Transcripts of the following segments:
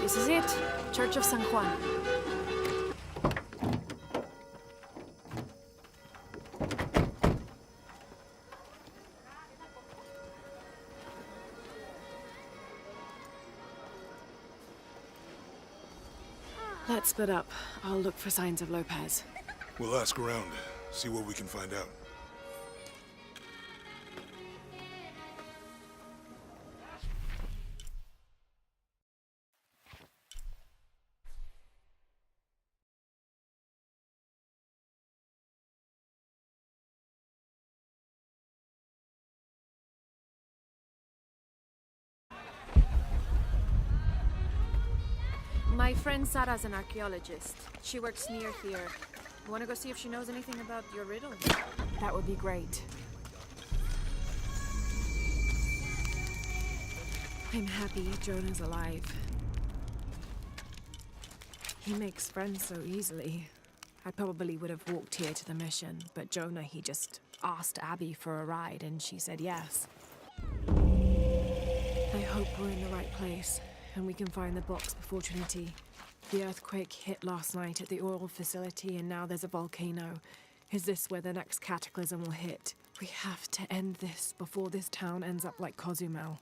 This is it. Church of San Juan. Let's split up. I'll look for signs of Lopez. We'll ask around, see what we can find out. My friend Sarah's an archaeologist. She works near here. You wanna go see if she knows anything about your riddle? That would be great. I'm happy Jonah's alive. He makes friends so easily. I probably would have walked here to the mission, but Jonah, he just asked Abby for a ride and she said yes. I hope we're in the right place. And we can find the box before Trinity. The earthquake hit last night at the oil facility, and now there's a volcano. Is this where the next cataclysm will hit? We have to end this before this town ends up like Cozumel.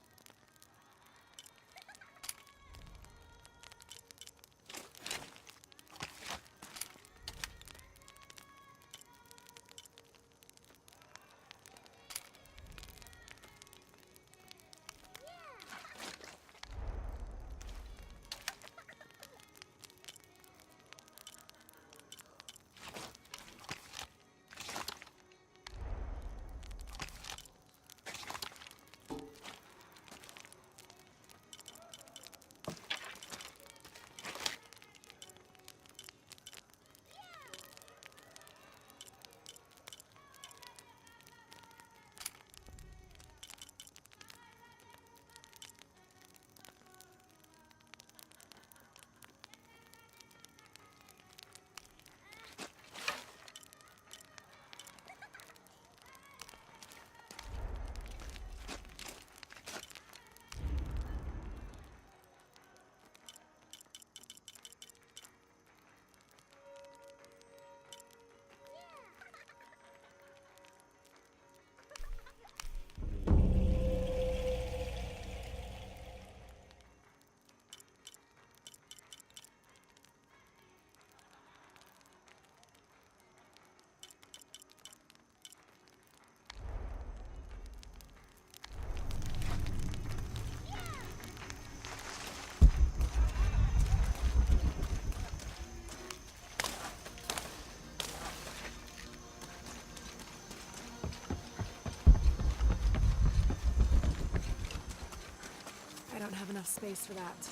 I don't have enough space for that.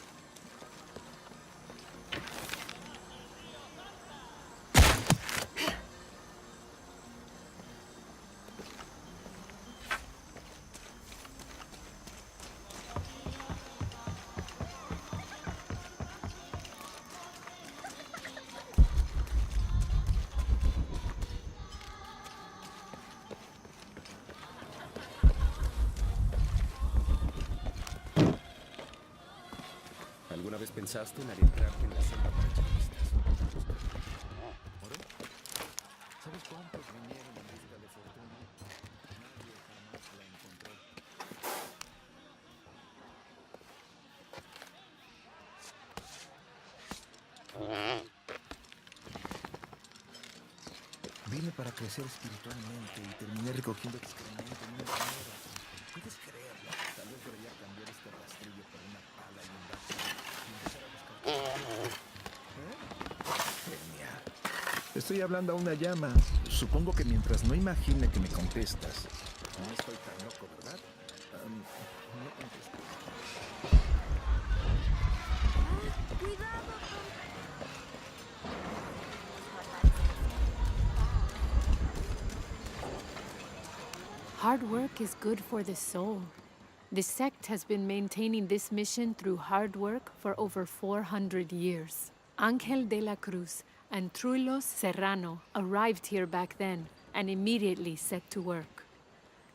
¿Alguna vez pensaste en adentrarte en la selva para echar vistazo? ¿Oro? ¿Sabes cuántos vinieron en busca de fortuna? Nadie jamás la encontró. Vine para crecer espiritualmente y terminé recogiendo excremento en una manera. ¿Puedes creerlo? Tal vez debería cambiar este rastrillo por una pala y un bate y empezar a buscar. Genial. Estoy hablando a una llama. Supongo que mientras no imagine que me contestas. No estoy tan loco, ¿verdad? No contesto. Hard work is good for the soul. The sect has been maintaining this mission through hard work for over 400 years. Ángel de la Cruz and Truilos Serrano arrived here back then and immediately set to work.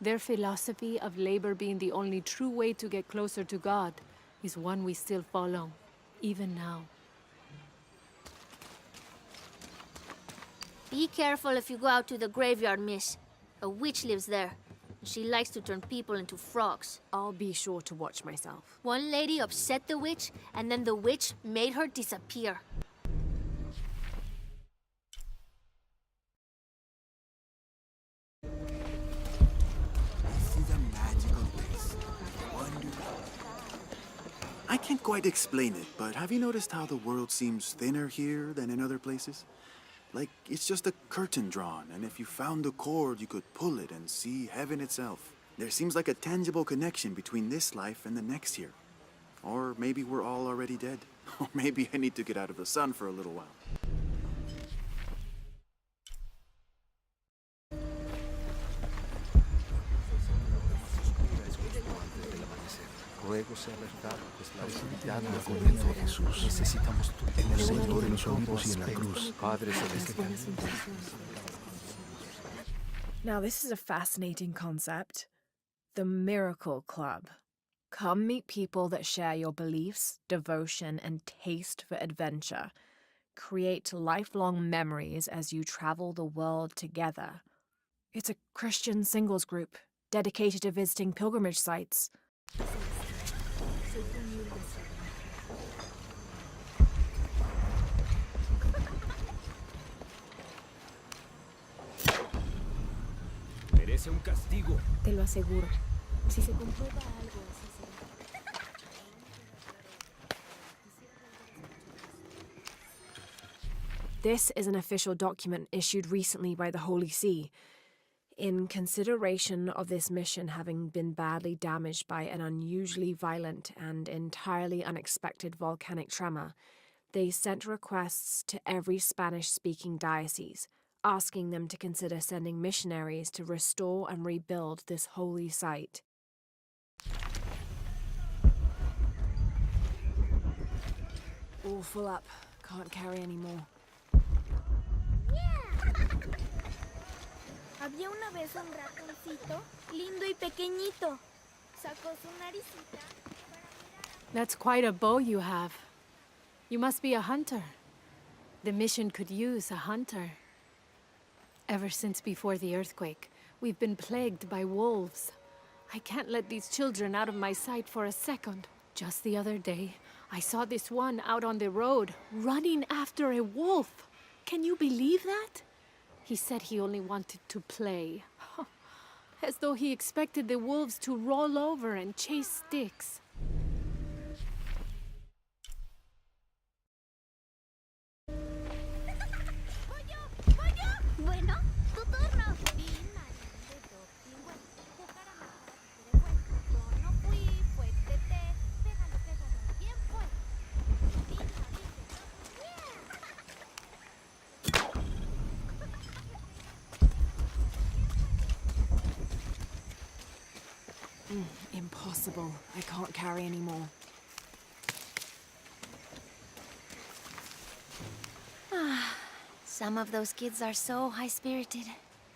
Their philosophy of labor being the only true way to get closer to God is one we still follow. even now. Be careful if you go out to the graveyard, miss. A witch lives there. She likes to turn people into frogs. I'll be sure to watch myself. One lady upset the witch, and then the witch made her disappear. This is a magical place. Wonderful. I can't quite explain it, but have you noticed how the world seems thinner here than in other places? Like it's just a curtain drawn, and if you found the cord, you could pull it and see heaven itself. There seems like a tangible connection between this life and the next here. Or maybe we're all already dead. Or maybe I need to get out of the sun for a little while. Ruego sea verdad, pues la divinidad nos condenó a Jesús. Necesitamos tu en el Señor, en los olivos y en la cruz. Padre celestial. Now, this is a fascinating concept. The Miracle Club. Come meet people that share your beliefs, devotion, and taste for adventure. Create lifelong memories as you travel the world together. It's a Christian singles group dedicated to visiting pilgrimage sites. Merece un castigo. Te lo aseguro. Si se comprueba algo así This is an official document issued recently by the Holy See. In consideration of this mission having been badly damaged by an unusually violent and entirely unexpected volcanic tremor, they sent requests to every Spanish-speaking diocese, asking them to consider sending missionaries to restore and rebuild this holy site. All full up. Can't carry any more. Había una vez un ratoncito, lindo y pequeñito. Sacó su naricita para mirar. That's quite a bow you have. You must be a hunter. The mission could use a hunter. Ever since before the earthquake, we've been plagued by wolves. I can't let these children out of my sight for a second. Just the other day, I saw this one out on the road, running after a wolf. Can you believe that? He said he only wanted to play. As though he expected the wolves to roll over and chase sticks. Bueno, tu turno. Yo no fui, fue Tete. Pégalo, pégalo. ¿Quién fue? Impossible. I can't carry any more. Some of those kids are so high-spirited.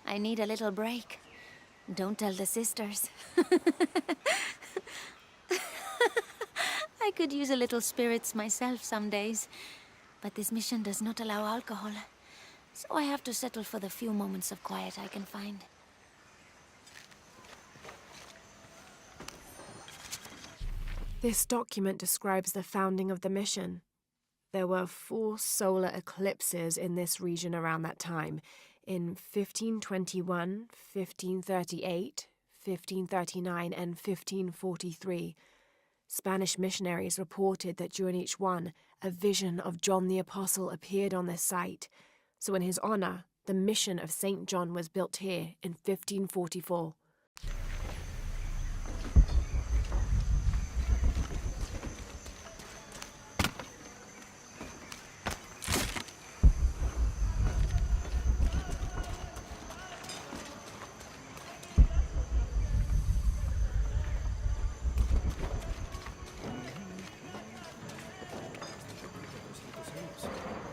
I need a little break. Don't tell the sisters. I could use a little spirits myself some days. But this mission does not allow alcohol. So I have to settle for the few moments of quiet I can find. This document describes the founding of the mission. There were 4 solar eclipses in this region around that time, in 1521, 1538, 1539, and 1543. Spanish missionaries reported that during each one, a vision of John the Apostle appeared on the site. So in his honor, the mission of St. John was built here in 1544.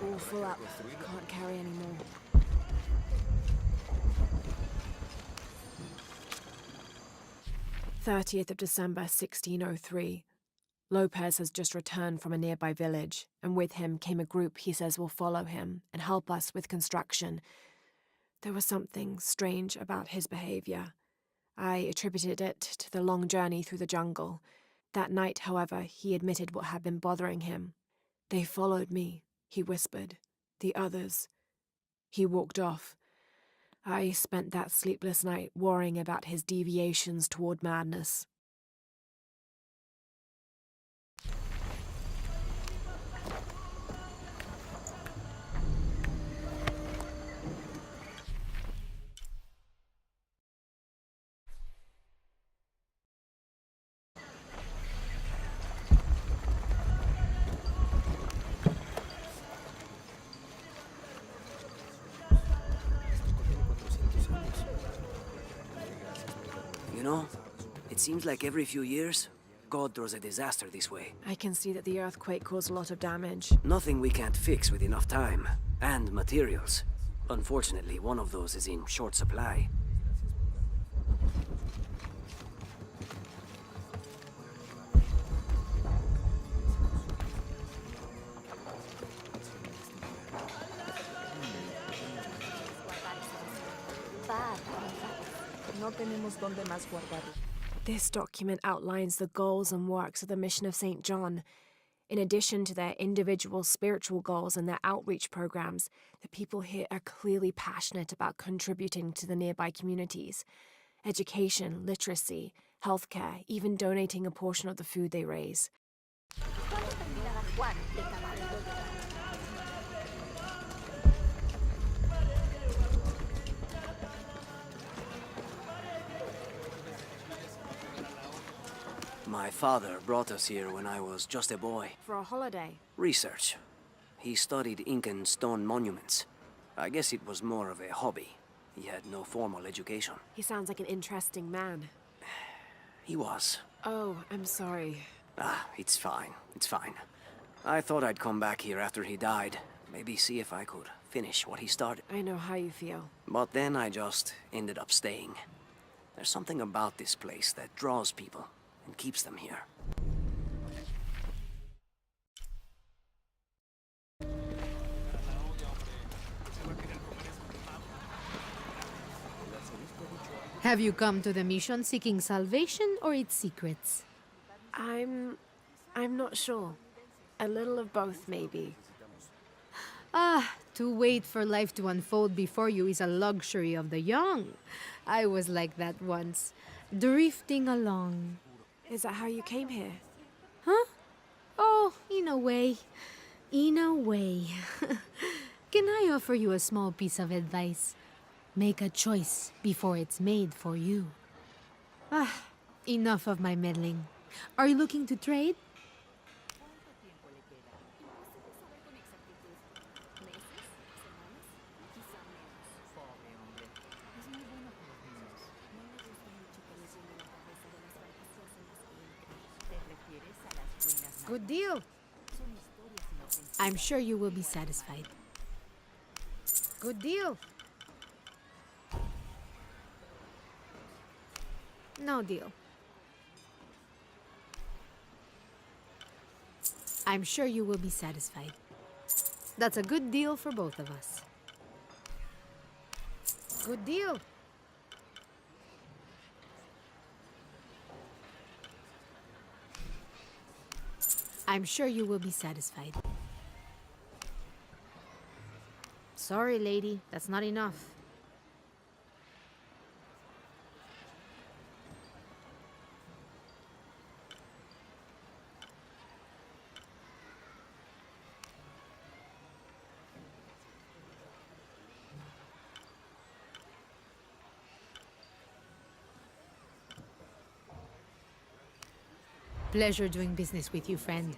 All full up. Can't carry any more. "30th of December, 1603. Lopez has just returned from a nearby village, and with him came a group he says will follow him and help us with construction. There was something strange about his behavior. I attributed it to the long journey through the jungle. That night, however, he admitted what had been bothering him. "They followed me," he whispered. "The others." He walked off. I spent that sleepless night worrying about his deviations toward madness. You know, it seems like every few years, God throws a disaster this way. I can see that the earthquake caused a lot of damage. Nothing we can't fix with enough time and materials. Unfortunately, one of those is in short supply. No tenemos dónde más guardarlo. This document outlines the goals and works of the Mission of St. John. In addition to their individual spiritual goals and their outreach programs, the people here are clearly passionate about contributing to the nearby communities. Education, literacy, healthcare, even donating a portion of the food they raise. My father brought us here when I was just a boy. For a holiday. Research. He studied Incan stone monuments. I guess it was more of a hobby. He had no formal education. He sounds like an interesting man. He was. Oh, I'm sorry. Ah, it's fine. It's fine. I thought I'd come back here after he died. Maybe see if I could finish what he started. I know how you feel. But then I just ended up staying. There's something about this place that draws people and keeps them here. Have you come to the mission seeking salvation or its secrets? I'm not sure. A little of both, maybe. Ah, to wait for life to unfold before you is a luxury of the young. I was like that once, drifting along. Is that how you came here? Huh? Oh, in a way. In a way. Can I offer you a small piece of advice? Make a choice before it's made for you. Ah, enough of my meddling. Are you looking to trade? Good deal. I'm sure you will be satisfied. Good deal. No deal. I'm sure you will be satisfied. That's a good deal for both of us. Good deal. I'm sure you will be satisfied. Sorry, lady. That's not enough. Pleasure doing business with you, friend.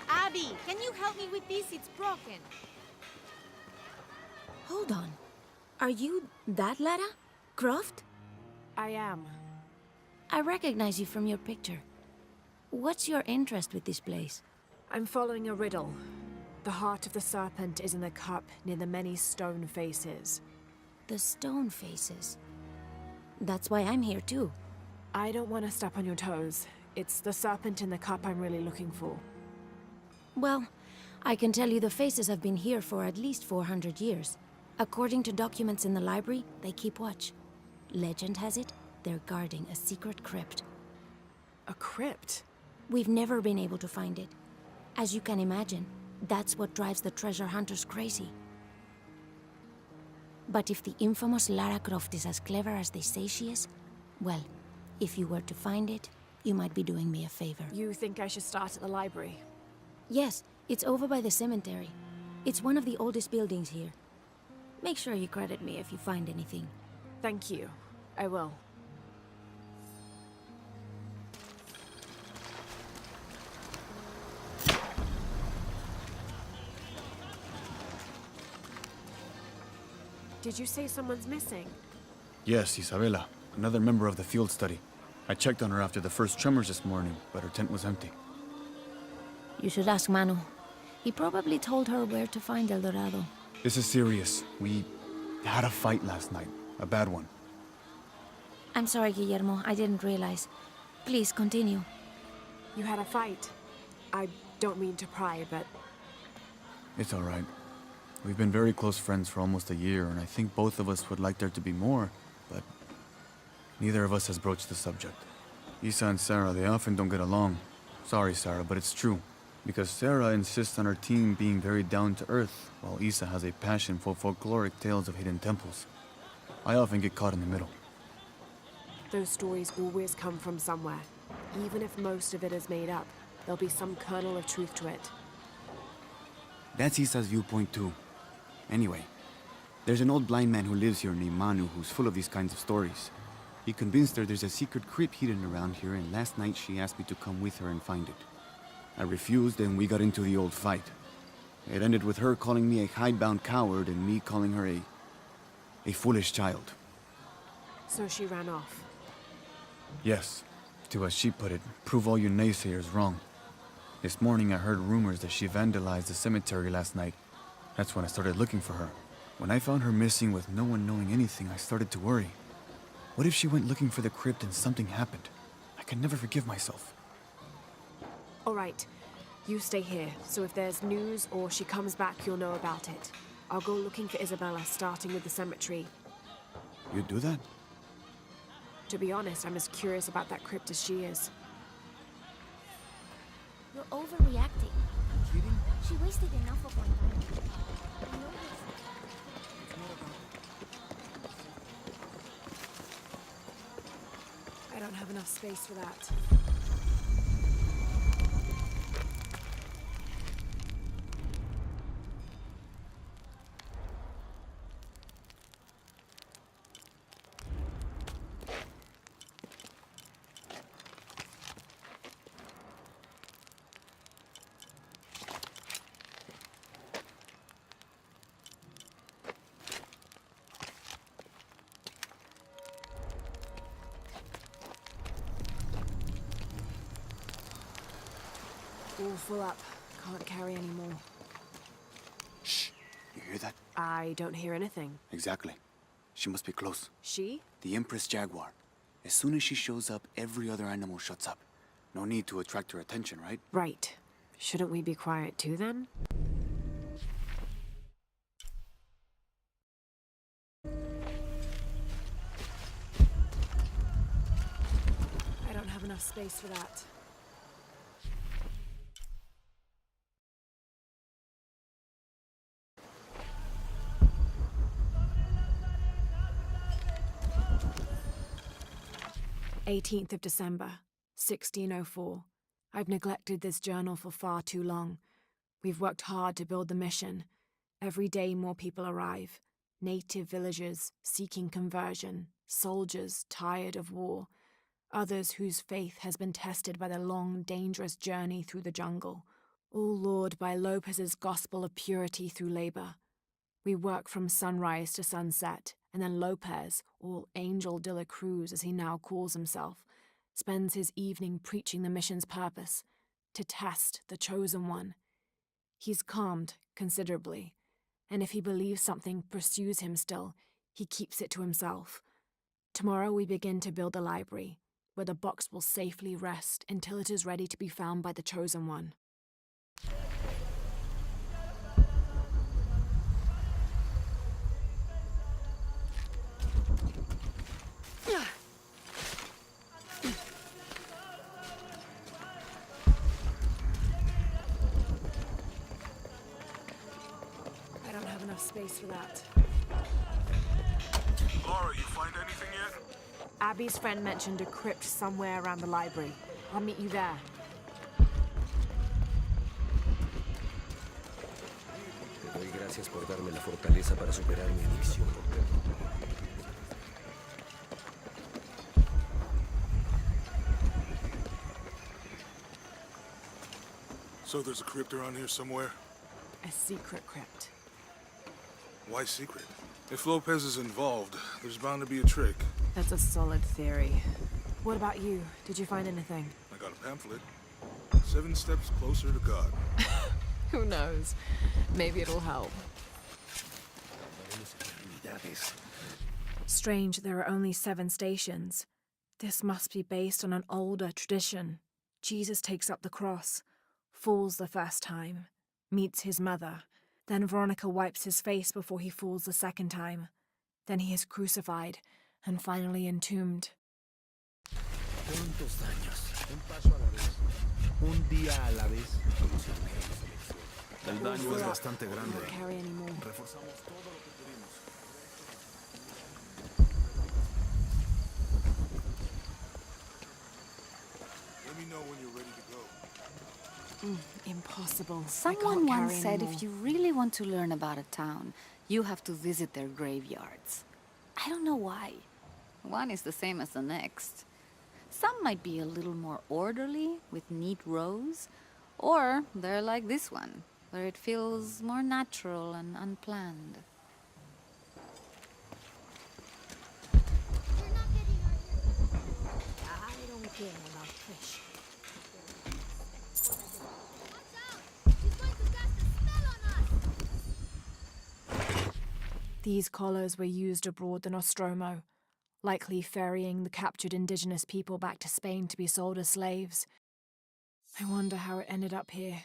Abby, can you help me with this? It's broken. Hold on. Are you that Lara? Croft? I am. I recognize you from your picture. What's your interest with this place? I'm following a riddle. The heart of the serpent is in the cup near the many stone faces. The stone faces. That's why I'm here too. I don't want to step on your toes. It's the serpent in the cup I'm really looking for. Well, I can tell you the faces have been here for at least 400 years. According to documents in the library, they keep watch. Legend has it, they're guarding a secret crypt. A crypt? We've never been able to find it. As you can imagine, that's what drives the treasure hunters crazy. But if the infamous Lara Croft is as clever as they say she is, well, if you were to find it, you might be doing me a favor. You think I should start at the library? Yes, it's over by the cemetery. It's one of the oldest buildings here. Make sure you credit me if you find anything. Thank you. I will. Did you say someone's missing? Yes, Isabela, another member of the field study. I checked on her after the first tremors this morning, but her tent was empty. You should ask Manu. He probably told her where to find El Dorado. This is serious. We had a fight last night. A bad one. I'm sorry, Guillermo. I didn't realize. Please, continue. You had a fight. I don't mean to pry, but... It's all right. We've been very close friends for almost a year, and I think both of us would like there to be more, but neither of us has broached the subject. Isa and Sarah, they often don't get along. Sorry, Sarah, but it's true. Because Sarah insists on her team being very down-to-earth, while Isa has a passion for folkloric tales of hidden temples. I often get caught in the middle. Those stories always come from somewhere. Even if most of it is made up, there'll be some kernel of truth to it. That's Isa's viewpoint too. Anyway, there's an old blind man who lives here named Manu who's full of these kinds of stories. He convinced her there's a secret crypt hidden around here, and last night she asked me to come with her and find it. I refused, and we got into the old fight. It ended with her calling me a hidebound coward and me calling her a foolish child. So she ran off. Yes, to, as she put it, prove all you naysayers wrong. This morning I heard rumors that she vandalized the cemetery last night. That's when I started looking for her. When I found her missing with no one knowing anything, I started to worry. What if she went looking for the crypt and something happened? I can never forgive myself. All right. You stay here, so if there's news or she comes back, you'll know about it. I'll go looking for Isabela, starting with the cemetery. You'd do that? To be honest, I'm as curious about that crypt as she is. You're overreacting. Kidding? She wasted enough of my time. I know this. I don't have enough space for that. 'All full up. Can't carry any more. Shh. You hear that? I don't hear anything. Exactly. She must be close. She? The Empress Jaguar. As soon as she shows up, every other animal shuts up. No need to attract her attention, right? Right. Shouldn't we be quiet too, then? I don't have enough space for that. "18th of December, 1604. I've neglected this journal for far too long. We've worked hard to build the mission. Every day more people arrive. Native villagers seeking conversion, soldiers tired of war, others whose faith has been tested by the long, dangerous journey through the jungle, all lured by Lopez's gospel of purity through labor. We work from sunrise to sunset, and then Lopez, or Angel de la Cruz as he now calls himself, spends his evening preaching the mission's purpose, to test the chosen one. He's calmed considerably, and if he believes something pursues him still, he keeps it to himself. Tomorrow we begin to build the library, where the box will safely rest until it is ready to be found by the Chosen One. I don't have enough space for that. Laura, you find anything yet? Abby's friend mentioned a crypt somewhere around the library. I'll meet you there. Te doy gracias por darme la fortaleza para superar mi adicción. So there's a crypt around here somewhere? A secret crypt. Why secret? If Lopez is involved, there's bound to be a trick. That's a solid theory. What about you? Did you find anything? I got a pamphlet. 7 steps closer to God. Who knows? Maybe it'll help. Strange, there are only 7 stations. This must be based on an older tradition. Jesus takes up the cross, falls the first time, meets his mother. Then Veronica wipes his face before he falls the second time. Then he is crucified and finally entombed. ¿Cuántos años? Un paso a la vez. Un día a la vez. El daño es bastante grande. Can't carry anymore. Reforzamos todo lo que pudimos. Let me know when you're ready to go. Impossible. I Someone can't once carry said anymore. if you really want to learn about a town, you have to visit their graveyards. I don't know why. One is the same as the next. Some might be a little more orderly, with neat rows, or they're like this one, where it feels more natural and unplanned. I don't care about fish. Watch out! She's going to cast a spell on us! These collars were used abroad the Nostromo, likely ferrying the captured indigenous people back to Spain to be sold as slaves. I wonder how it ended up here.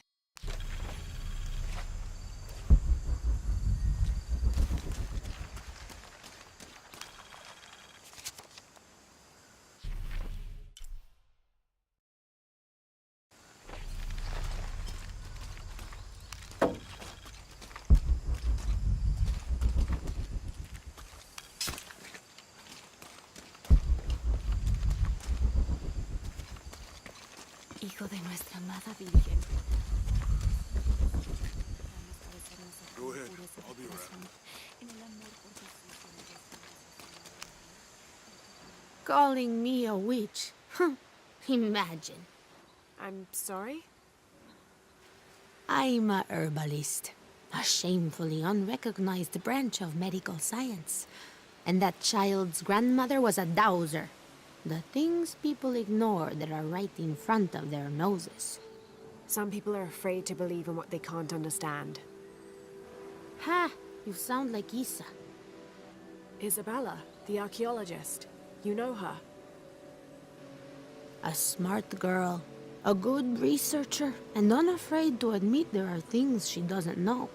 Hijo de nuestra amada Virgen. Go ahead. I'll be around. Calling me a witch? Huh. Imagine. I'm sorry? I'm a herbalist, a shamefully unrecognized branch of medical science. And that child's grandmother was a dowser. The things people ignore that are right in front of their noses. Some people are afraid to believe in what they can't understand. Ha! You sound like Isa. Isabella, the archaeologist. You know her. A smart girl, a good researcher, and unafraid to admit there are things she doesn't know.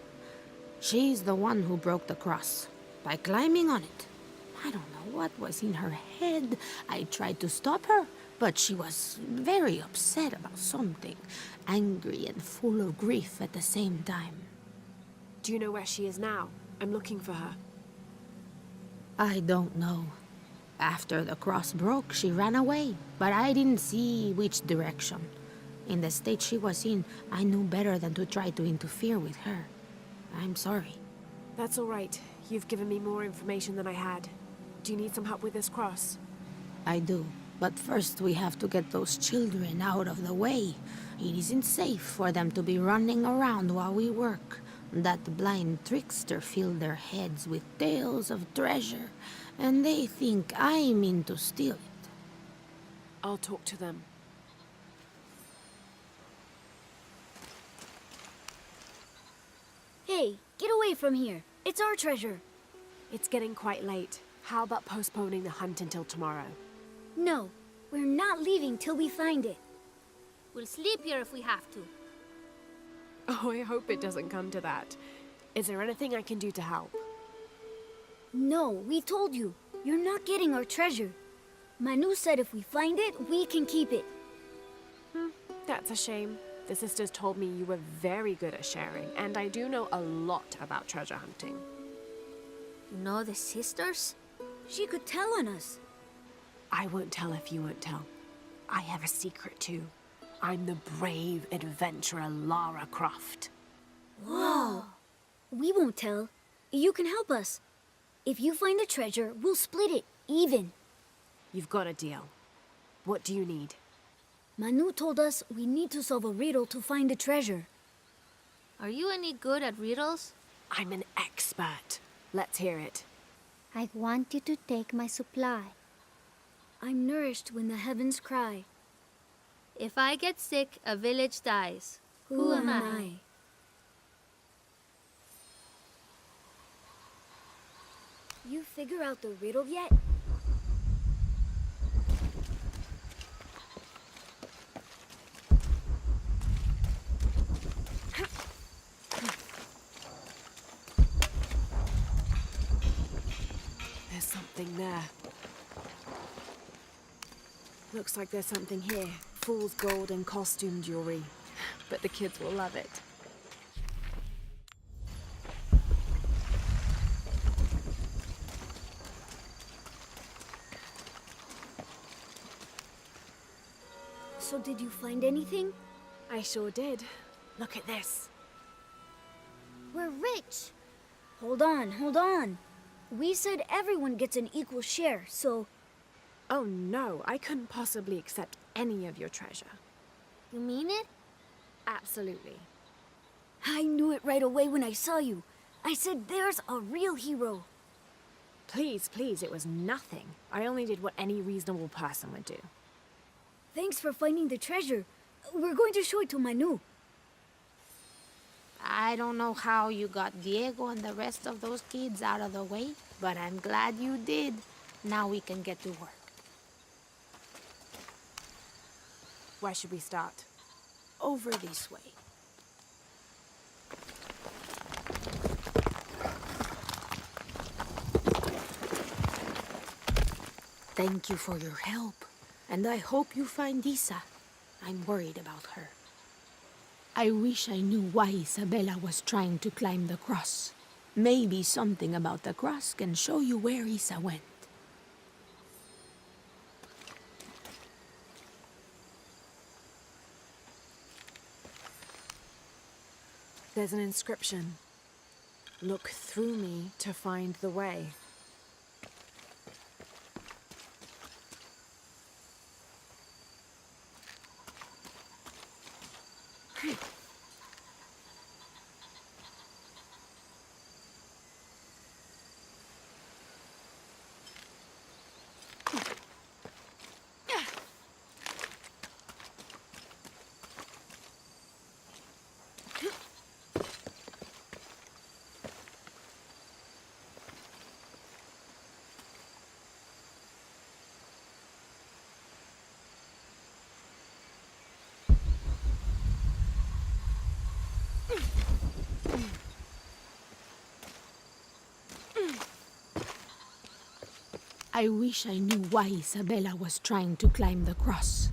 She's the one who broke the cross, by climbing on it. I don't know what was in her head. I tried to stop her, but she was very upset about something, angry and full of grief at the same time. Do you know where she is now? I'm looking for her. I don't know. After the cross broke, she ran away, but I didn't see which direction. In the state she was in, I knew better than to try to interfere with her. I'm sorry. That's all right. You've given me more information than I had. Do you need some help with this cross? I do. But first we have to get those children out of the way. It isn't safe for them to be running around while we work. That blind trickster filled their heads with tales of treasure, and they think I mean to steal it. I'll talk to them. Hey, get away from here. It's our treasure. It's getting quite late. How about postponing the hunt until tomorrow? No, we're not leaving till we find it. We'll sleep here if we have to. Oh, I hope it doesn't come to that. Is there anything I can do to help? No, we told you. You're not getting our treasure. Manu said if we find it, we can keep it. That's a shame. The sisters told me you were very good at sharing, and I do know a lot about treasure hunting. You know the sisters? She could tell on us. I won't tell if you won't tell. I have a secret too. I'm the brave adventurer Lara Croft. Whoa! We won't tell. You can help us. If you find the treasure, we'll split it, even. You've got a deal. What do you need? Manu told us we need to solve a riddle to find the treasure. Are you any good at riddles? I'm an expert. Let's hear it. I want you to take my supply. I'm nourished when the heavens cry. If I get sick, a village dies. Who am I? You figure out the riddle yet? There's something there. Looks like there's something here. Fool's gold and costume jewelry. But the kids will love it. So did you find anything? I sure did. Look at this. We're rich. Hold on, hold on. We said everyone gets an equal share, so... Oh no, I couldn't possibly accept any of your treasure. You mean it? Absolutely. I knew it right away when I saw you. I said there's a real hero. Please, please, it was nothing. I only did what any reasonable person would do. Thanks for finding the treasure. We're going to show it to Manu. I don't know how you got Diego and the rest of those kids out of the way, but I'm glad you did. Now we can get to work. Where should we start? Over this way. Thank you for your help, and I hope you find Isa. I'm worried about her. I wish I knew why Isabella was trying to climb the cross. Maybe something about the cross can show you where Isa went. There's an inscription. Look through me to find the way. I wish I knew why Isabella was trying to climb the cross.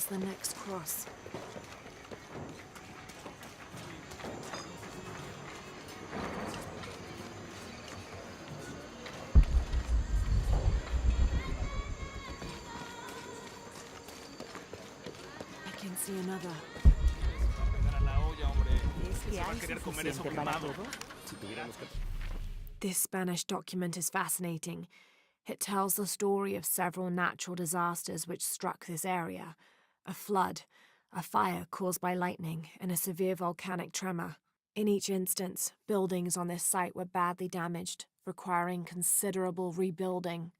the next cross. I can see another. This Spanish document is fascinating. It tells the story of several natural disasters which struck this area: a flood, a fire caused by lightning, and a severe volcanic tremor. In each instance, buildings on this site were badly damaged, requiring considerable rebuilding